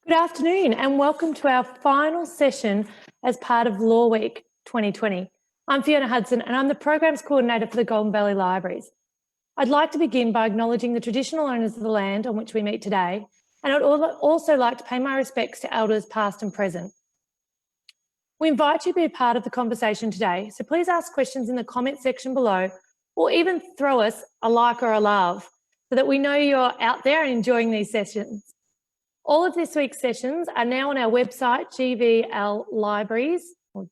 Good afternoon and welcome to our final session as part of Law Week 2020. I'm Fiona Hudson and I'm the Programs Coordinator for the Golden Valley Libraries. I'd like to begin by acknowledging the traditional owners of the land on which we meet today, and I'd also like to pay my respects to elders past and present. We invite you to be a part of the conversation today, so please ask questions in the comment section below or even throw us a like or a love so that we know you're out there and enjoying these sessions. All of this week's sessions are now on our website,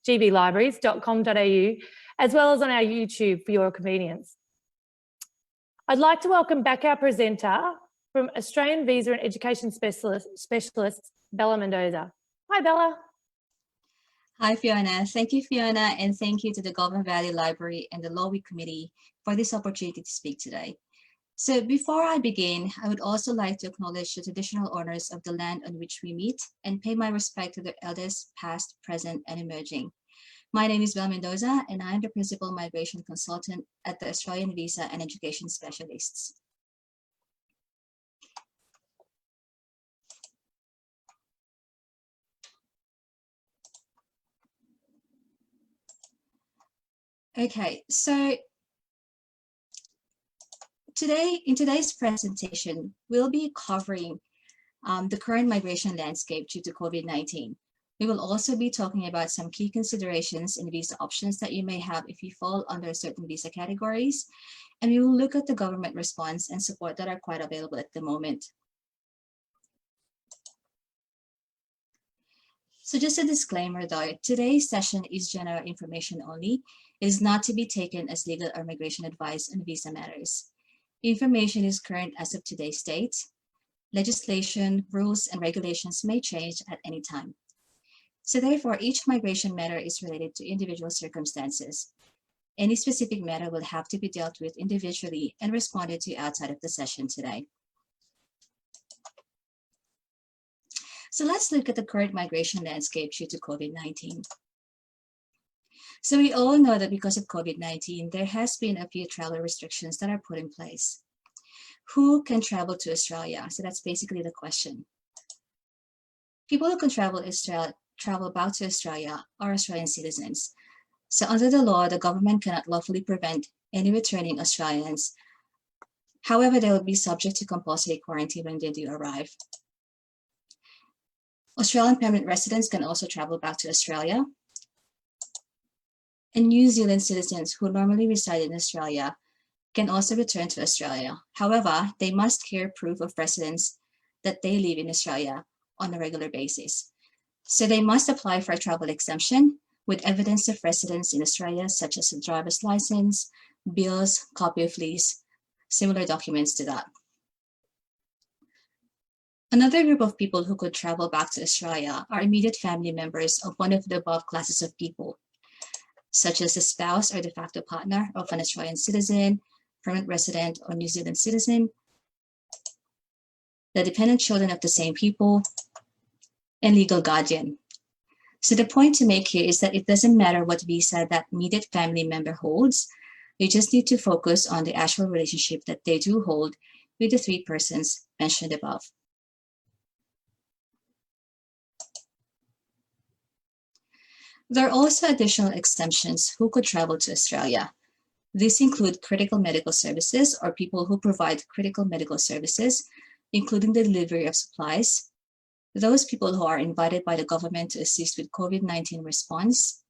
gvlibraries.com.au, as well as on our YouTube for your convenience. I'd like to welcome back our presenter from Australian Visa and Education Specialist, Belle Mendoza. Hi, Bella. Hi, Fiona. Thank you, Fiona, and thank you to the Golden Valley Library and the Law Week Committee for this opportunity to speak today. So before I begin, I would also like to acknowledge the traditional owners of the land on which we meet and pay my respect to the elders past, present, and emerging. My name is Belle Mendoza, and I am the Principal Migration Consultant at the Australian Visa and Education Specialists. Okay, so in today's presentation, we'll be covering the current migration landscape due to COVID-19. We will also be talking about some key considerations and visa options that you may have if you fall under certain visa categories. And we will look at the government response and support that are quite available at the moment. So just a disclaimer though, today's session is general information only. It is not to be taken as legal or migration advice on visa matters. Information is current as of today's date. Legislation, rules, and regulations may change at any time. So therefore, each migration matter is related to individual circumstances. Any specific matter will have to be dealt with individually and responded to outside of the session today. So let's look at the current migration landscape due to COVID-19. So we all know that because of COVID-19, there has been a few travel restrictions that are put in place. Who can travel to Australia? So that's basically the question. People who can travel back to Australia are Australian citizens. So under the law, the government cannot lawfully prevent any returning Australians. However, they will be subject to compulsory quarantine when they do arrive. Australian permanent residents can also travel back to Australia. And New Zealand citizens who normally reside in Australia can also return to Australia. However, they must carry proof of residence that they live in Australia on a regular basis. So they must apply for a travel exemption with evidence of residence in Australia, such as a driver's license, bills, copy of lease, similar documents to that. Another group of people who could travel back to Australia are immediate family members of one of the above classes of people, such as a spouse or de facto partner of an Australian citizen, permanent resident, or New Zealand citizen, the dependent children of the same people, and legal guardian. So the point to make here is that it doesn't matter what visa that immediate family member holds, you just need to focus on the actual relationship that they do hold with the three persons mentioned above. There are also additional exemptions who could travel to Australia. These include critical medical services or people who provide critical medical services, including the delivery of supplies, those people who are invited by the government to assist with COVID-19 response,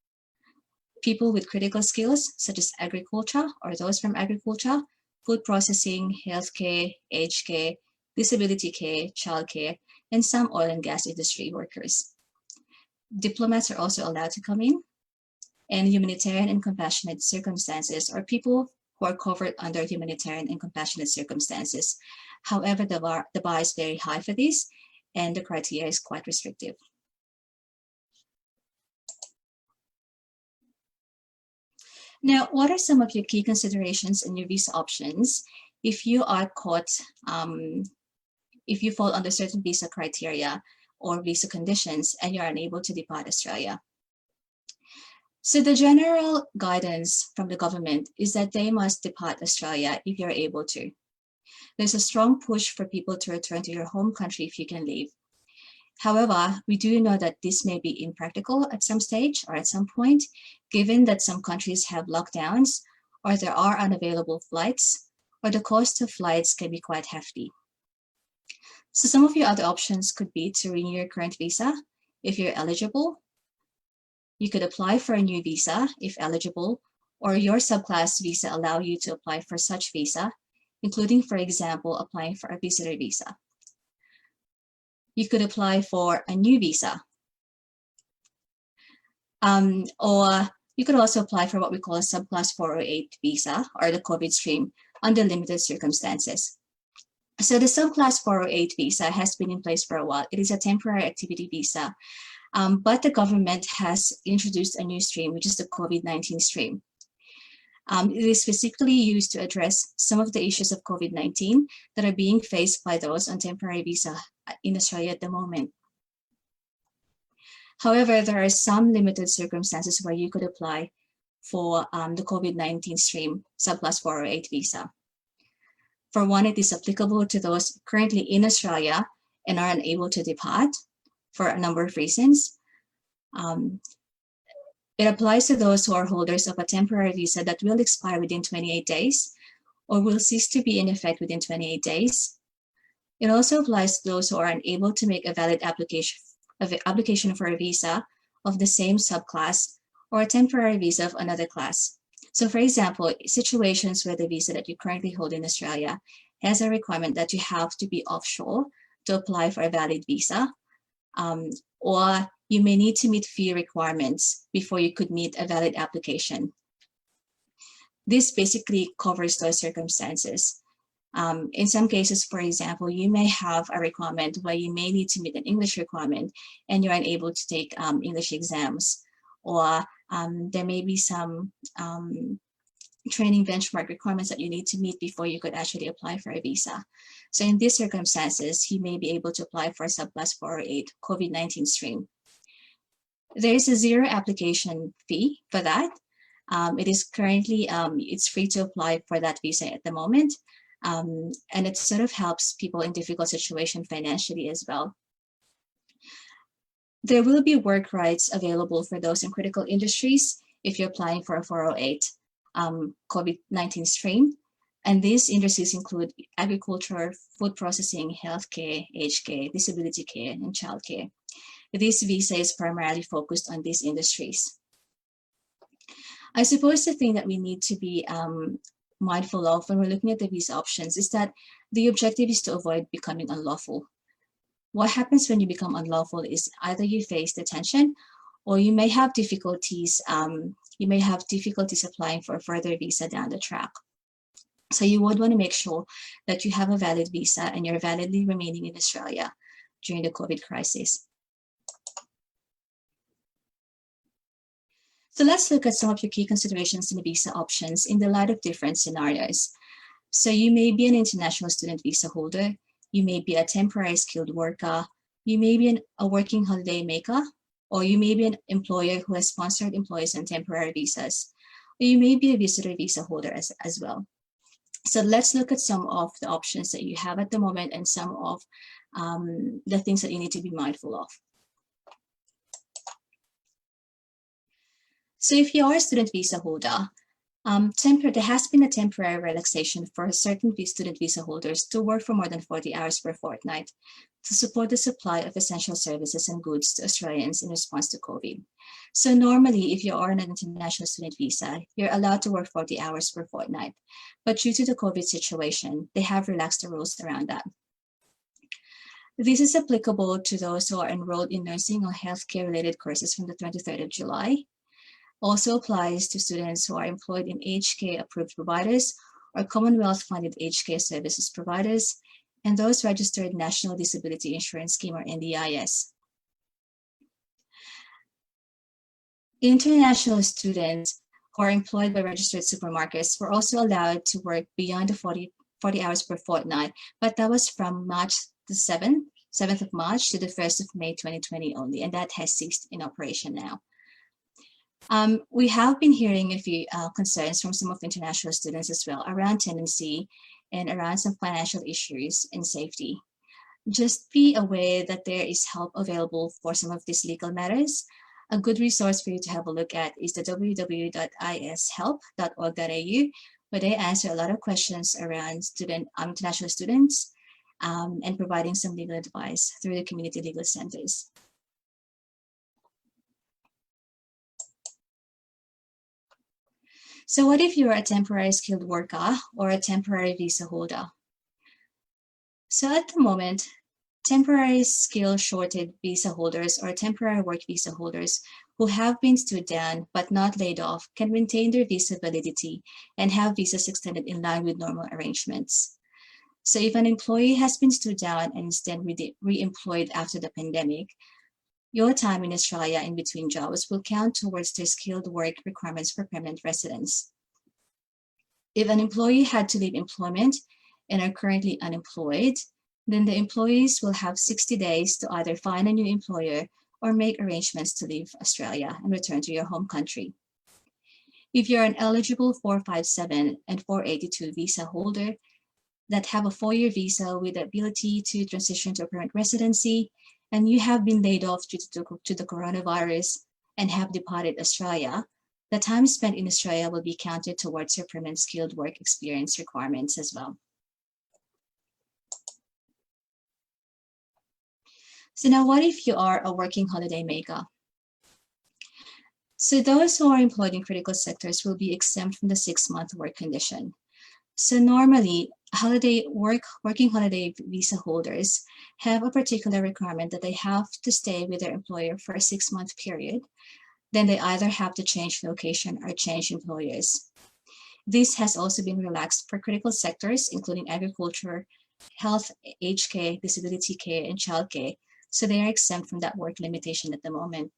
people with critical skills such as agriculture or those from agriculture, food processing, healthcare, aged care, disability care, childcare, and some oil and gas industry workers. Diplomats are also allowed to come in, and humanitarian and compassionate circumstances are people who are covered under humanitarian and compassionate circumstances. However, the bar is very high for this, and the criteria is quite restrictive. Now, what are some of your key considerations and your visa options if you are caught, if you fall under certain visa criteria or visa conditions and you're unable to depart Australia? So the general guidance from the government is that they must depart Australia if you're able to. There's a strong push for people to return to your home country if you can leave. However, we do know that this may be impractical at some stage or at some point, given that some countries have lockdowns, or there are unavailable flights, or the cost of flights can be quite hefty. So some of your other options could be to renew your current visa if you're eligible. You could apply for a new visa if eligible, or your subclass visa allow you to apply for such visa, including, for example, applying for a visitor visa. You could apply for a new visa. Or you could also apply for what we call a subclass 408 visa, or the COVID stream, under limited circumstances. So the subclass 408 visa has been in place for a while. It is a temporary activity visa, but the government has introduced a new stream, which is the COVID-19 stream. It is specifically used to address some of the issues of COVID-19 that are being faced by those on temporary visa in Australia at the moment. However, there are some limited circumstances where you could apply for the COVID-19 stream subclass 408 visa. For one, it is applicable to those currently in Australia and are unable to depart for a number of reasons. It applies to those who are holders of a temporary visa that will expire within 28 days or will cease to be in effect within 28 days. It also applies to those who are unable to make a valid application for a visa of the same subclass or a temporary visa of another class. So for example, situations where the visa that you currently hold in Australia has a requirement that you have to be offshore to apply for a valid visa, or you may need to meet fee requirements before you could meet a valid application. This basically covers those circumstances. In some cases, for example, you may have a requirement where you may need to meet an English requirement and you're unable to take English exams, or there may be some training benchmark requirements that you need to meet before you could actually apply for a visa. So in these circumstances, you may be able to apply for a subclass 408 COVID-19 stream. There is a zero application fee for that. It is currently, it's free to apply for that visa at the moment. And it sort of helps people in difficult situations financially as well. There will be work rights available for those in critical industries if you're applying for a 408 COVID-19 stream. And these industries include agriculture, food processing, healthcare, aged care, disability care, and childcare. This visa is primarily focused on these industries. I suppose the thing that we need to be mindful of when we're looking at the visa options is that the objective is to avoid becoming unlawful. What happens when you become unlawful is either you face detention or you may have difficulties. You may have difficulties applying for a further visa down the track. So you would want to make sure that you have a valid visa and you're validly remaining in Australia during the COVID crisis. So let's look at some of your key considerations in the visa options in the light of different scenarios. So you may be an international student visa holder, you may be a temporary skilled worker, you may be a working holiday maker, or you may be an employer who has sponsored employees on temporary visas, or you may be a visitor visa holder as well. So let's look at some of the options that you have at the moment and some of the things that you need to be mindful of. So if you are a student visa holder, there has been a temporary relaxation for certain student visa holders to work for more than 40 hours per fortnight to support the supply of essential services and goods to Australians in response to COVID. So normally, if you are on an international student visa, you're allowed to work 40 hours per fortnight. But due to the COVID situation, they have relaxed the rules around that. This is applicable to those who are enrolled in nursing or healthcare-related courses from the 23rd of July. Also applies to students who are employed in aged care approved providers or Commonwealth funded aged care services providers, and those registered National Disability Insurance Scheme or NDIS. International students who are employed by registered supermarkets were also allowed to work beyond the 40 hours per fortnight, but that was from March the 7th of March to the 1st of May 2020 only, and that has ceased in operation now. We have been hearing a few concerns from some of the international students as well around tenancy and around some financial issues and safety. Just be aware that there is help available for some of these legal matters. A good resource for you to have a look at is the www.ishelp.org.au, where they answer a lot of questions around international students and providing some legal advice through the community legal centers. So what if you're a temporary skilled worker or a temporary visa holder? So at the moment, temporary skill shorted visa holders or temporary work visa holders who have been stood down but not laid off can maintain their visa validity and have visas extended in line with normal arrangements. So if an employee has been stood down and instead re-employed after the pandemic, your time in Australia in between jobs will count towards their skilled work requirements for permanent residence. If an employee had to leave employment and are currently unemployed, then the employees will have 60 days to either find a new employer or make arrangements to leave Australia and return to your home country. If you're an eligible 457 and 482 visa holder that have a 4-year visa with the ability to transition to a permanent residency, and you have been laid off due to the coronavirus and have departed Australia, the time spent in Australia will be counted towards your permanent skilled work experience requirements as well. So now what if you are a working holiday maker? So those who are employed in critical sectors will be exempt from the 6-month work condition. So normally, working holiday visa holders have a particular requirement that they have to stay with their employer for a 6-month period. Then they either have to change location or change employers. This has also been relaxed for critical sectors, including agriculture, health, aged care, disability care, and childcare. So they are exempt from that work limitation at the moment.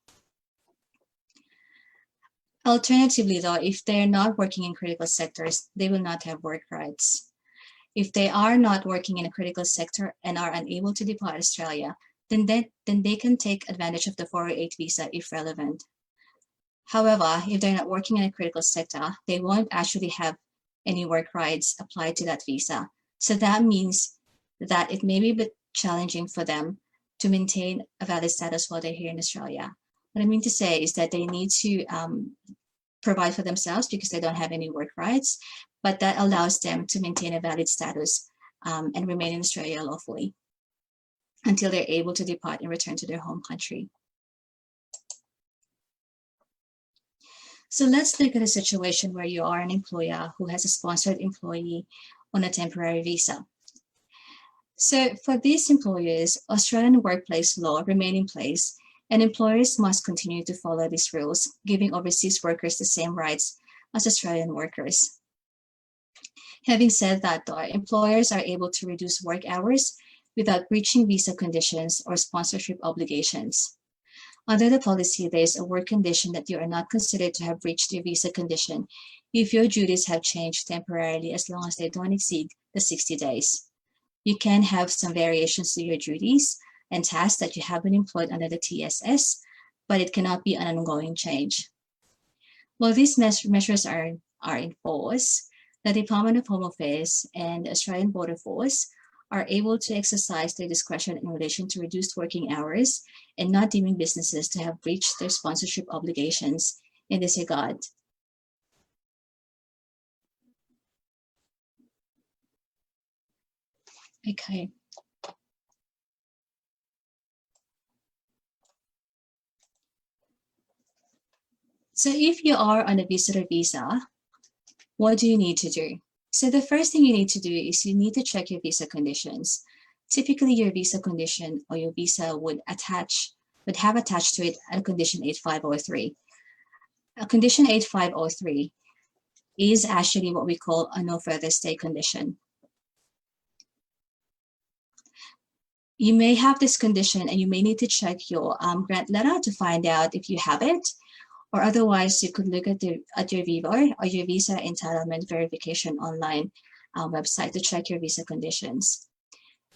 Alternatively, though, if they're not working in critical sectors, they will not have work rights. If they are not working in a critical sector and are unable to depart Australia, then they can take advantage of the 408 visa if relevant. However, if they're not working in a critical sector, they won't actually have any work rights applied to that visa. So that means that it may be a bit challenging for them to maintain a valid status while they're here in Australia. What I mean to say is that they need to provide for themselves because they don't have any work rights, but that allows them to maintain a valid status and remain in Australia lawfully until they're able to depart and return to their home country. So let's look at a situation where you are an employer who has a sponsored employee on a temporary visa. So for these employers, Australian workplace law remain in place, and employers must continue to follow these rules, giving overseas workers the same rights as Australian workers. Having said that, though, employers are able to reduce work hours without breaching visa conditions or sponsorship obligations. Under the policy, there is a work condition that you are not considered to have breached your visa condition if your duties have changed temporarily as long as they don't exceed the 60 days. You can have some variations to your duties and tasks that you have been employed under the TSS, but it cannot be an ongoing change. While these measures are in force, the Department of Home Affairs and the Australian Border Force are able to exercise their discretion in relation to reduced working hours and not deeming businesses to have breached their sponsorship obligations in this regard. Okay. So if you are on a visitor visa, what do you need to do? So the first thing you need to do is you need to check your visa conditions. Typically, your visa condition or your visa would have attached to it a condition 8503. A condition 8503 is actually what we call a no further stay condition. You may have this condition and you may need to check your grant letter to find out if you have it, or otherwise you could look at your VIVO or your visa entitlement verification online website to check your visa conditions.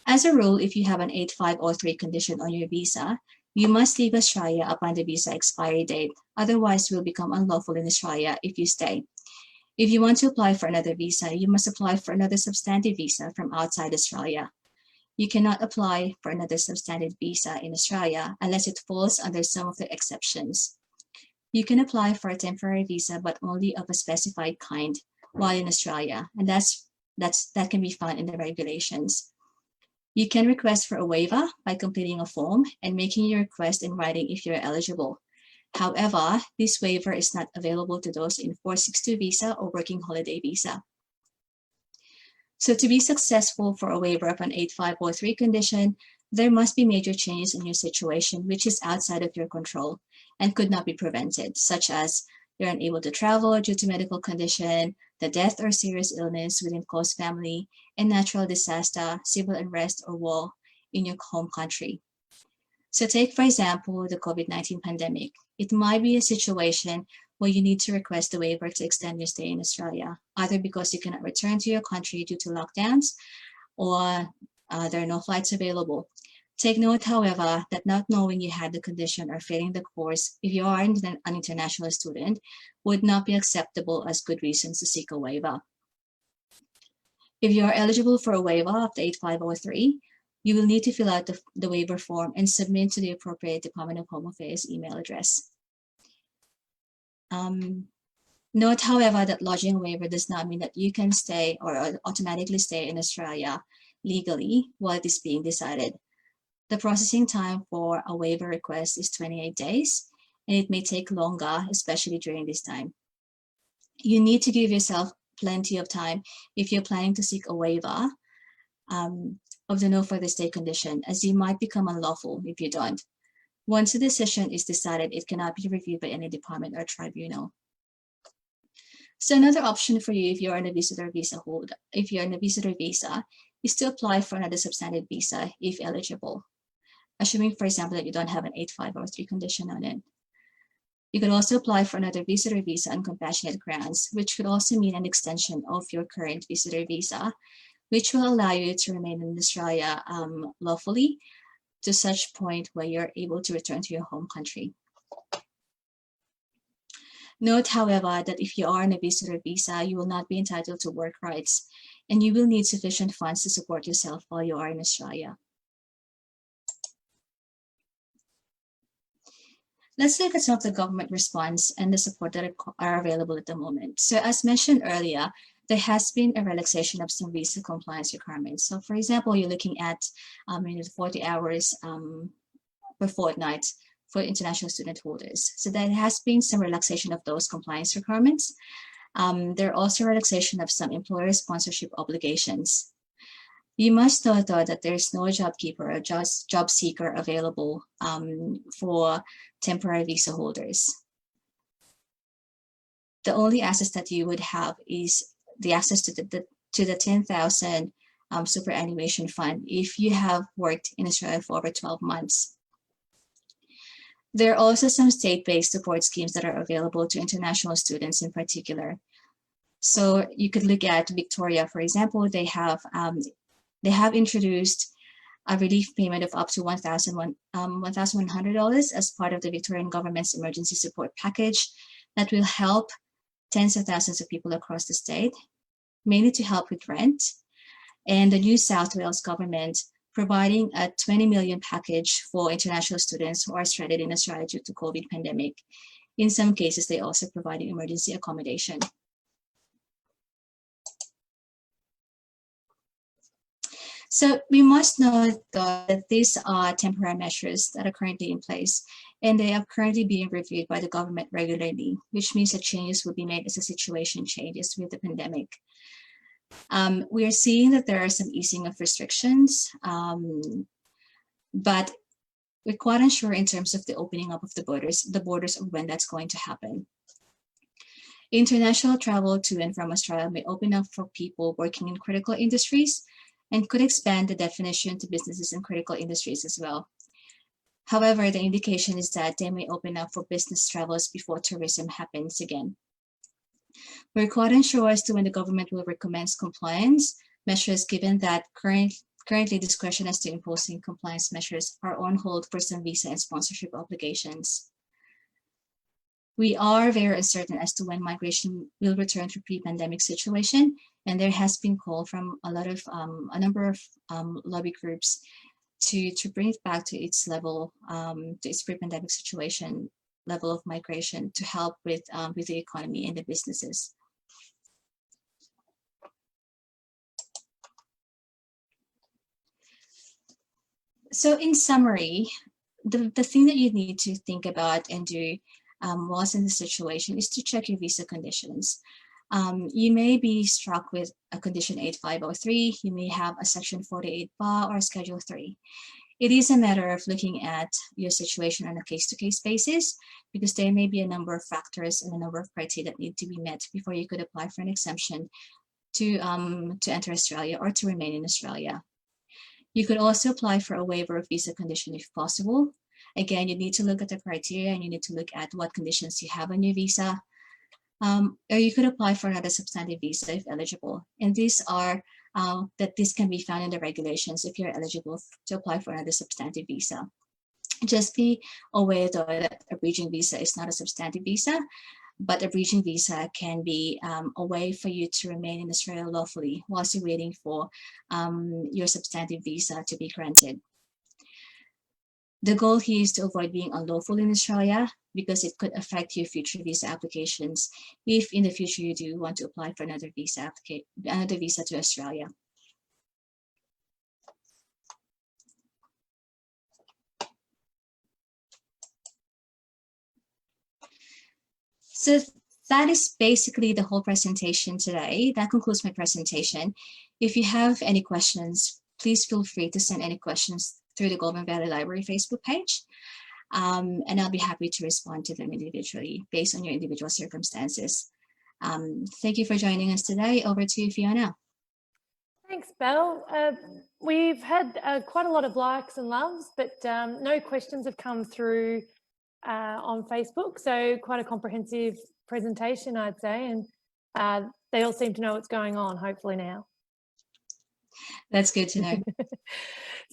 As a rule, if you have an 8503 condition on your visa, you must leave Australia upon the visa expiry date. Otherwise, you will become unlawful in Australia if you stay. If you want to apply for another visa, you must apply for another substantive visa from outside Australia. You cannot apply for another substandard visa in Australia unless it falls under some of the exceptions. You can apply for a temporary visa, but only of a specified kind while in Australia, and that can be found in the regulations. You can request for a waiver by completing a form and making your request in writing if you're eligible. However, this waiver is not available to those in 462 visa or working holiday visa. So to be successful for a waiver of an 8503 condition, there must be major changes in your situation, which is outside of your control and could not be prevented, such as you're unable to travel due to medical condition, the death or serious illness within close family, and natural disaster, civil unrest, or war in your home country. So take, for example, the COVID-19 pandemic. It might be a situation where you need to request a waiver to extend your stay in Australia, either because you cannot return to your country due to lockdowns or there are no flights available. Take note, however, that not knowing you had the condition or failing the course, if you are an international student, would not be acceptable as good reasons to seek a waiver. If you are eligible for a waiver of the 8503, you will need to fill out the waiver form and submit to the appropriate Department of Home Affairs email address. Note, however, that lodging a waiver does not mean that you can stay or automatically stay in Australia legally while it is being decided. The processing time for a waiver request is 28 days, and it may take longer, especially during this time. You need to give yourself plenty of time if you're planning to seek a waiver of the no further stay condition, as you might become unlawful if you don't. Once a decision is decided, it cannot be reviewed by any department or tribunal. So another option for you if you're on a visitor visa is to apply for another substandard visa if eligible, assuming, for example, that you don't have an 8503 condition on it. You could also apply for another visitor visa on compassionate grounds, which could also mean an extension of your current visitor visa, which will allow you to remain in Australia lawfully to such point where you're able to return to your home country. Note, however, that if you are on a visitor visa, you will not be entitled to work rights, and you will need sufficient funds to support yourself while you are in Australia. Let's look at some of the government response and the support that are available at the moment. So as mentioned earlier, there has been a relaxation of some visa compliance requirements. So for example, you're looking at 40 hours per fortnight for international student holders. So there has been some relaxation of those compliance requirements. There are also relaxation of some employer sponsorship obligations. You must know, though, that there is no job keeper or job seeker available for temporary visa holders. The only access that you would have is the access to the 10,000 superannuation fund if you have worked in Australia for over 12 months. There are also some state-based support schemes that are available to international students in particular. So you could look at Victoria, for example. They have introduced a relief payment of up to $1,100 as part of the Victorian government's emergency support package that will help tens of thousands of people across the state, mainly to help with rent. And the New South Wales government providing a $20 million package for international students who are stranded in Australia due to COVID pandemic. In some cases, they also provide emergency accommodation. So we must know that these are temporary measures that are currently in place, and they are currently being reviewed by the government regularly, which means that changes will be made as the situation changes with the pandemic. We are seeing that there are some easing of restrictions, but we're quite unsure in terms of the opening up of the borders of when that's going to happen. International travel to and from Australia may open up for people working in critical industries and could expand the definition to businesses in critical industries as well. However, the indication is that they may open up for business travels before tourism happens again. We're quite unsure as to when the government will recommence compliance measures, given that currently discretion as to imposing compliance measures are on hold for some visa and sponsorship obligations. We are very uncertain as to when migration will return to pre-pandemic situation, and there has been call from a number of lobby groups to bring it back to its level, to its pre-pandemic situation level of migration to help with the economy and the businesses. So in summary, the thing that you need to think about and do whilst in this situation is to check your visa conditions. You may be struck with a condition 8503, you may have a section 48 bar or a schedule 3. It is a matter of looking at your situation on a case-to-case basis, because there may be a number of factors and a number of criteria that need to be met before you could apply for an exemption to enter Australia or to remain in Australia. You could also apply for a waiver of visa condition if possible. Again, you need to look at the criteria and you need to look at what conditions you have on your visa. Or you could apply for another substantive visa if eligible. And these are this can be found in the regulations if you're eligible to apply for another substantive visa. Just be aware though that a bridging visa is not a substantive visa, but a bridging visa can be a way for you to remain in Australia lawfully whilst you're waiting for your substantive visa to be granted. The goal here is to avoid being unlawful in Australia, because it could affect your future visa applications if in the future you do want to apply for another visa to Australia. So that is basically the whole presentation today. That concludes my presentation. If you have any questions, please feel free to send any questions through the Goulburn Valley Library Facebook page. And I'll be happy to respond to them individually based on your individual circumstances. Thank you for joining us today. Over to you, Fiona. Thanks, Belle. We've had quite a lot of likes and loves, but no questions have come through on Facebook. So quite a comprehensive presentation, I'd say. And they all seem to know what's going on, hopefully now. That's good to know.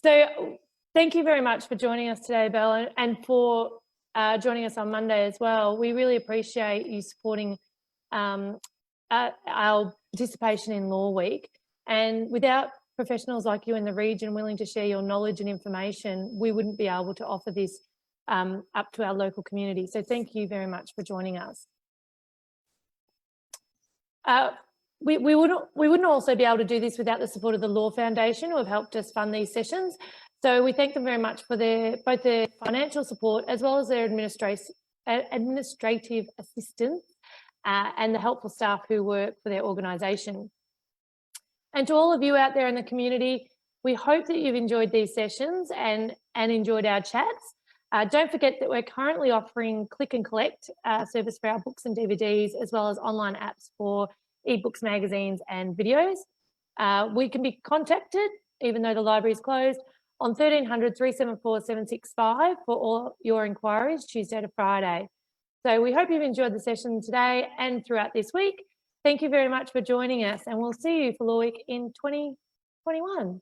So thank you very much for joining us today, Belle, and for joining us on Monday as well. We really appreciate you supporting our participation in Law Week. And without professionals like you in the region willing to share your knowledge and information, we wouldn't be able to offer this up to our local community. So thank you very much for joining us. We wouldn't also be able to do this without the support of the Law Foundation, who have helped us fund these sessions. So we thank them very much for both their financial support as well as their administrative assistance and the helpful staff who work for their organisation. And to all of you out there in the community, we hope that you've enjoyed these sessions and enjoyed our chats. Don't forget that we're currently offering click and collect service for our books and DVDs, as well as online apps for ebooks, magazines and videos. We can be contacted, even though the library is closed, on 1300 374 765 for all your inquiries, Tuesday to Friday. So we hope you've enjoyed the session today and throughout this week. Thank you very much for joining us, and we'll see you for Law Week in 2021.